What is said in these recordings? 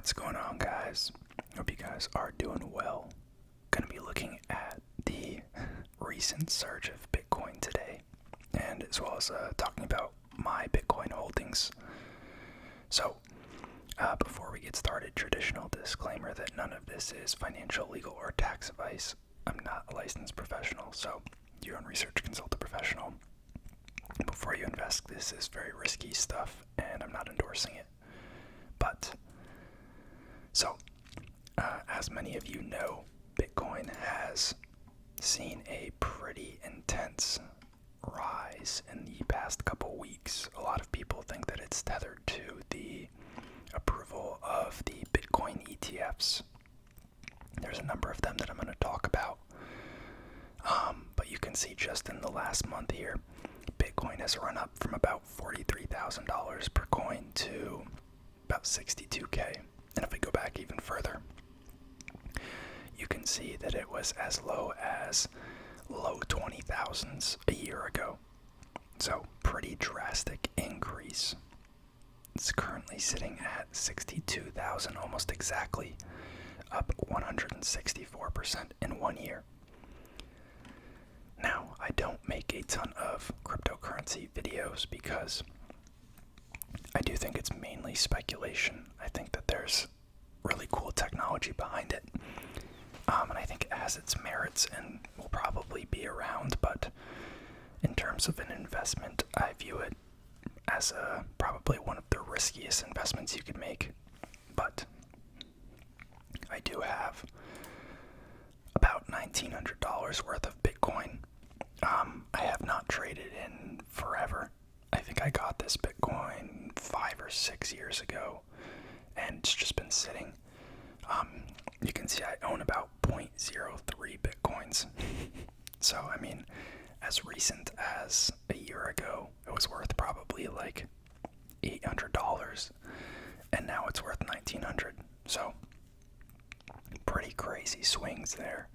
What's going on, guys? Hope you guys are doing well. Gonna be looking at the recent surge of Bitcoin today, and as well as talking about my Bitcoin holdings. So, before we get started, traditional disclaimer that none of this is financial, legal, or tax advice. I'm not a licensed professional, so do your own research, consult a professional. Before you invest, this is very risky stuff, and I'm not endorsing it. But, as many of you know, Bitcoin has seen a pretty intense rise in the past couple weeks. A lot of people think that it's tethered to the approval of the Bitcoin ETFs. There's a number of them that I'm going to talk about. But you can see just in the last month here, Bitcoin has run up from about $43,000 per coin to about $62K. And if we go back even further, you can see that it was as low as low 20,000s a year ago. So pretty drastic increase. It's currently sitting at 62,000 almost exactly, up 164% in 1 year. Now, I don't make a ton of cryptocurrency videos because I do think it's mainly speculation. I think that there's really cool technology behind it. And I think it has its merits and will probably be around, but in terms of an investment, I view it as probably one of the riskiest investments you could make. But I do have about $1,900 worth of Bitcoin. I have not traded in forever. I think I got this Bitcoin 5 or 6 years ago, and it's just been sitting. You can see I own about 0.03 Bitcoins. So, I mean, as recent as a year ago, it was worth probably like $800, and now it's worth $1,900. So, pretty crazy swings there.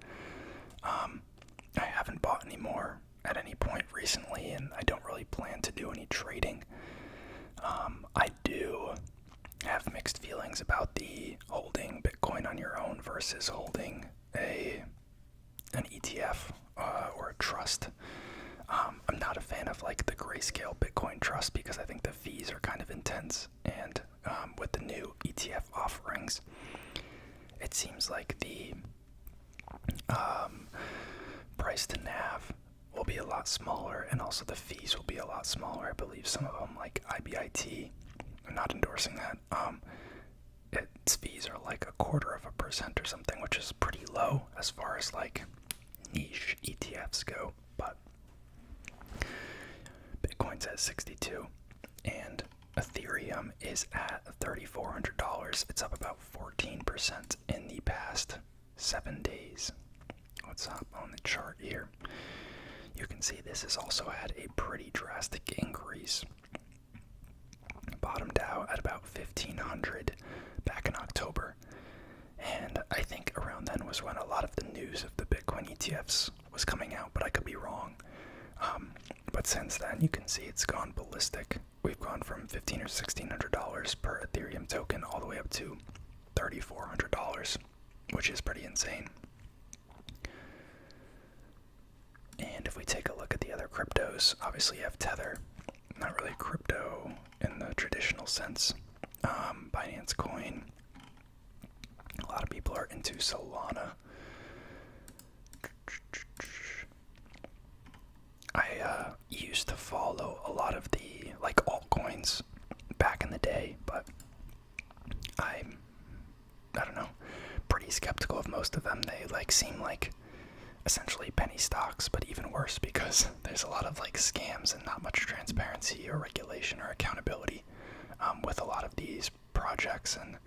I haven't bought any more at any point recently, and I don't really plan to do any trading. I do have mixed feelings about the holding Bitcoin on your own versus holding an ETF or a trust. I'm not a fan of like the Grayscale Bitcoin Trust because I think the fees are kind of intense, and with the new ETF offerings, it seems like the price to NAV will be a lot smaller, and also the fees will be a lot smaller. I believe some of them, like IBIT, I'm not endorsing that, its fees are like 0.25% or something, which is pretty low as far as like niche ETFs go. But Bitcoin's at 62, and Ethereum is at $3,400. It's up about 14% in the past 7 days. What's up on the chart here? You can see this has also had a pretty drastic increase. Bottomed out at about 1,500 back in October, and I think around then was when a lot of the news of the Bitcoin ETFs was coming out, but I could be wrong. But since then, you can see it's gone ballistic. We've gone from $1,500 or $1,600 per Ethereum token all the way up to $3,400, which is pretty insane. And if we take a look at the other cryptos, obviously you have Tether, not really crypto in the traditional sense. Binance Coin. A lot of people are into Solana. I used to follow a lot of the like altcoins back in the day, but I don't know, pretty skeptical of most of them. They like seem like essentially penny stocks, but even worse because there's a lot of like scams and not much transparency or regulation or accountability with a lot of these projects. And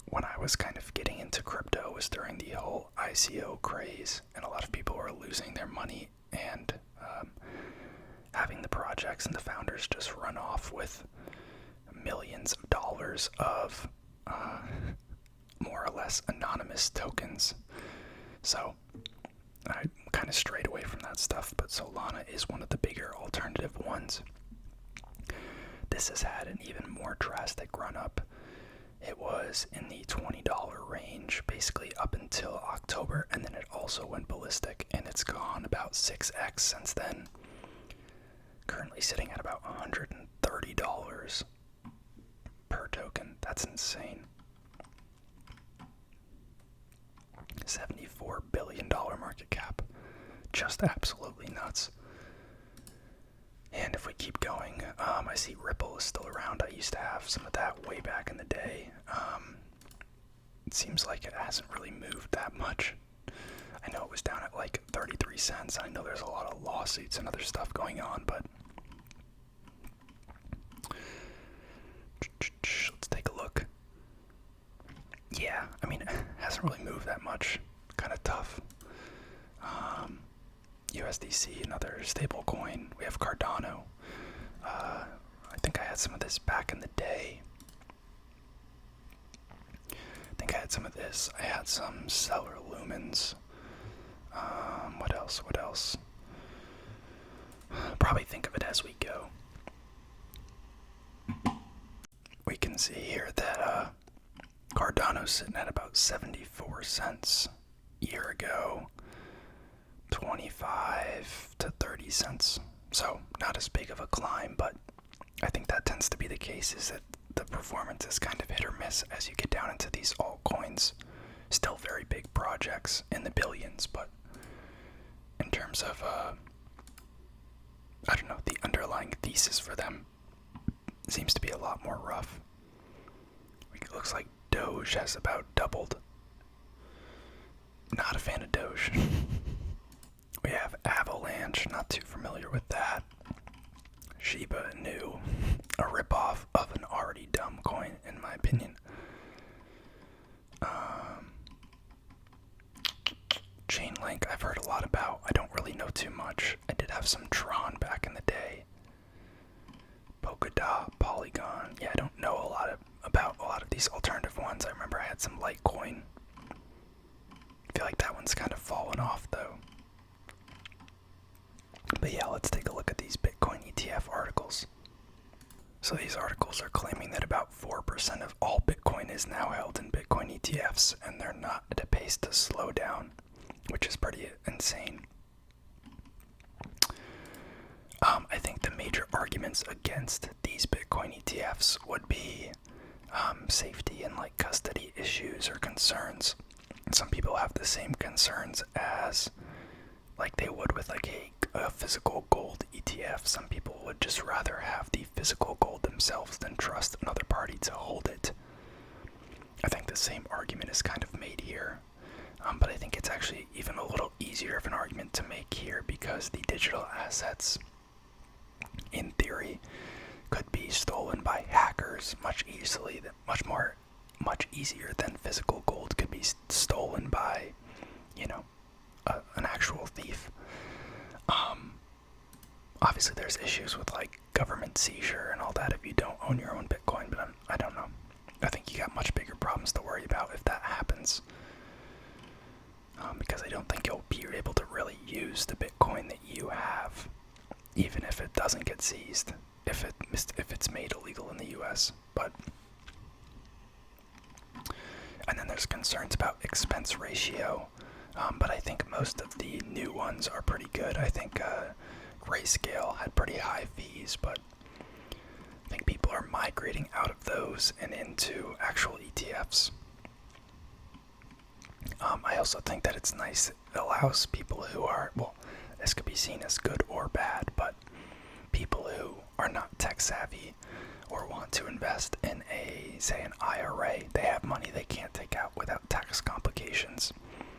when I was kind of getting into crypto was during the whole ICO craze, and a lot of people were losing their money and having the projects and the founders just run off with millions of dollars of more or less anonymous tokens. So I kind of strayed away from that stuff, but Solana is one of the bigger alternative ones. This has had an even more drastic run up. It was was in the $20 range basically up until October, and then it also went ballistic, and it's gone about 6x since then. Currently sitting at about $130 per token. That's insane. $74 billion market cap. Just absolutely nuts. And if we keep going, I see Ripple is still around. I used to have some of that way back in the day. It seems like it hasn't really moved that much. I know it was down at like 33 cents. I know there's a lot of lawsuits and other stuff going on, but let's take a look. Yeah, I mean, it hasn't really moved that much. Kind of tough. USDC, another stable coin. We have Cardano. I think I had some of this back in the day. I think I had some of this. I had some Stellar Lumens. What else? Probably think of it as we go. We can see here that Cardano's sitting at about 74 cents. Year ago, 25 to 30 cents. So not as big of a climb, but I think that tends to be the case, is that the performance is kind of hit or miss as you get down into these altcoins. Still very big projects in the billions, but in terms of, I don't know, the underlying thesis for them seems to be a lot more rough. It looks like Doge has about doubled. Not a fan of Doge. We have Avalanche, not too familiar with that. Shiba Inu, a ripoff of an already dumb coin, in my opinion. Chainlink, I've heard a lot about. I don't really know too much. I did have some Tron back in the day. Polkadot, Polygon. Yeah, I don't know about a lot of these alternative ones. I remember I had some Litecoin. I feel like that one's kind of fallen off though. But yeah, let's take a look at these Bitcoin ETF articles. So these articles are claiming that about 4% of all Bitcoin is now held in Bitcoin ETFs, and they're not at a pace to slow down, which is pretty insane. I think the major arguments against these Bitcoin ETFs would be safety and like custody issues or concerns. Some people have the same concerns as like they would with like a physical gold ETF. Some people would just rather have the physical gold themselves than trust another party to hold it. I think the same argument is kind of made here. But I think it's actually even a little easier of an argument to make here because the digital assets, in theory, could be stolen by hackers much easier than physical gold could be stolen by, an actual thief. Obviously there's issues with like government seizure and all that if you don't own your own Bitcoin, but I don't know. I think you got much bigger problems to worry about if that happens. Because I don't think you'll be able to really use the Bitcoin that you have, even if it doesn't get seized, if it's made illegal in the US. And then there's concerns about expense ratio, but I think most of the new ones are pretty good. I think Grayscale had pretty high fees, but I think people are migrating out of those and into actual ETFs. I also think that it's nice. It allows people who are, well, this could be seen as good or bad, but people who are not tech savvy or want to invest in an IRA, they have money they can't take out without tax complications.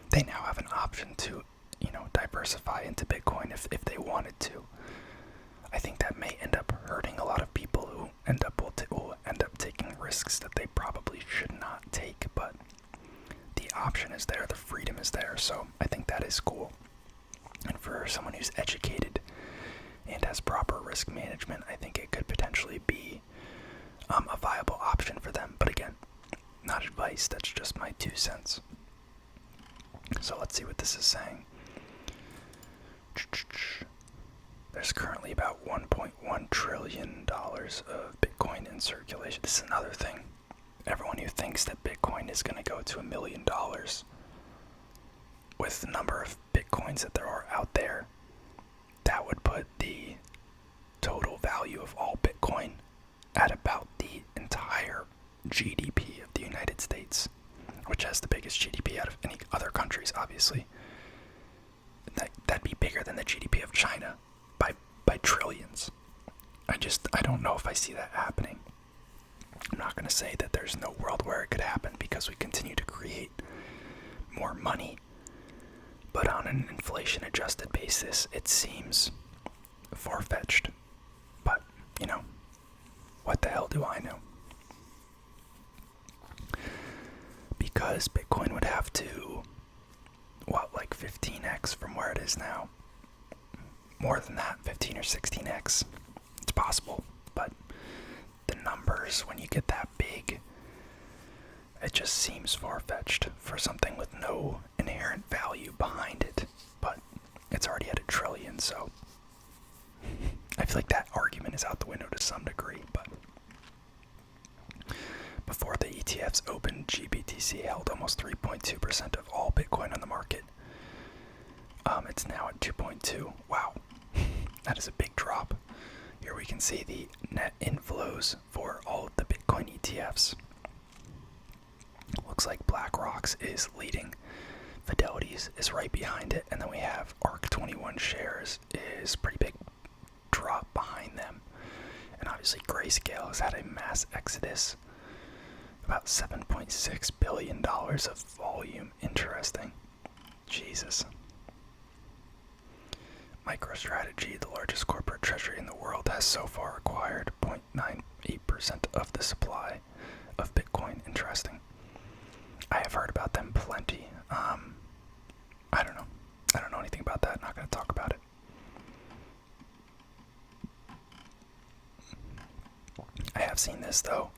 They now have an option to, diversify into Bitcoin if they wanted to. I think that may end up hurting a lot of people who will end up taking risks that they probably should not take, but the option is there, the freedom is there, so I think that is cool. And for someone who's educated and has proper risk management, I think it could potentially be a viable option for them. But again, not advice, that's just my 2 cents. So let's see what this is saying. There's currently about $1.1 trillion of Bitcoin in circulation. This is another thing. everyone who thinks that Bitcoin is going to go to $1 million with the number of Bitcoins that there are out there, that would put the total value of all Bitcoin at about the entire GDP of the United States, which has the biggest GDP out of any other countries, obviously. That'd be bigger than the GDP of China by trillions. I don't know if I see that happening. I'm not going to say that there's no world where it could happen because we continue to create more money, but on an inflation-adjusted basis, it seems far-fetched. But, what the hell do I know? Because Bitcoin would have to, like 15x from where it is now. More than that, 15 or 16x. It's possible, but the numbers, when you get that big, it just seems far-fetched for something with no inherent value behind it. But it's already at $1 trillion, so I feel like that argument is out the window to some degree. But before the ETFs opened, GBTC held almost 3.2% of all Bitcoin on the market. It's now at 2.2. Wow, that is a big drop. Here we can see the net inflows for all of the Bitcoin ETFs. Looks like BlackRock's is leading. Fidelity's is right behind it, and then we have ARK21 shares is pretty big drop behind them. And obviously Grayscale has had a mass exodus. About $7.6 billion of volume. Interesting. Jesus. MicroStrategy, the largest corporate treasury in the world, has so far acquired 0.98% of the supply of Bitcoin. Interesting. I have heard about them plenty. I don't know. I don't know anything about that. Not going to talk about it. I have seen this, though,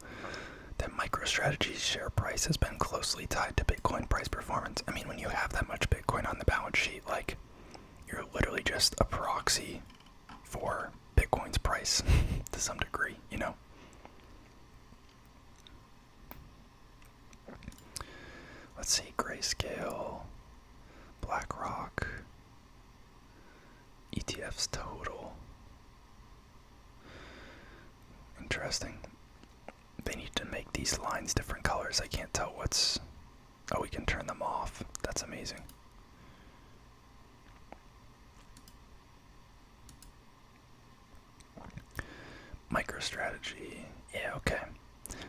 that MicroStrategy's share price has been closely tied to Bitcoin price performance. I mean, when you have that much Bitcoin on the balance sheet, like, you're literally just a proxy for Bitcoin's price to some degree, Let's see, Grayscale, BlackRock, ETFs total. Interesting. They need to make these lines different colors. I can't tell what's... Oh, we can turn them off. That's amazing. MicroStrategy. Yeah, okay.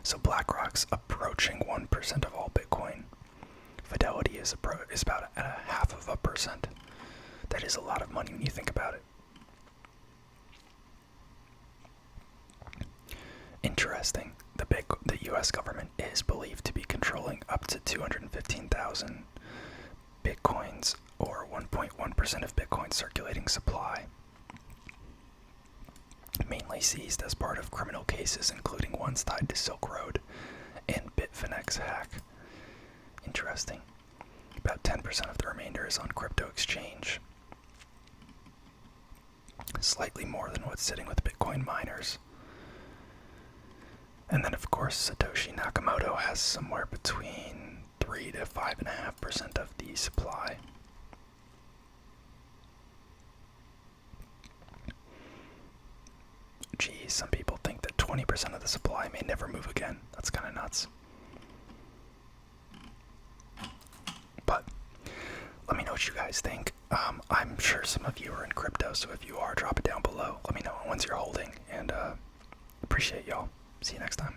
So BlackRock's approaching 1% of all Bitcoin. Fidelity is about at 0.5%. That is a lot of money when you think about it. Interesting. The U.S. government is believed to be controlling up to 215,000 Bitcoins, or 1.1% of Bitcoin's circulating supply. Mainly seized as part of criminal cases, including ones tied to Silk Road and Bitfinex hack. Interesting. About 10% of the remainder is on crypto exchange. Slightly more than what's sitting with Bitcoin miners. And then, of course, Satoshi Nakamoto has somewhere between 3 to 5.5% of the supply. Geez, some people think that 20% of the supply may never move again. That's kind of nuts. But let me know what you guys think. I'm sure some of you are in crypto, so if you are, drop it down below. Let me know what ones you're holding, and appreciate y'all. See you next time.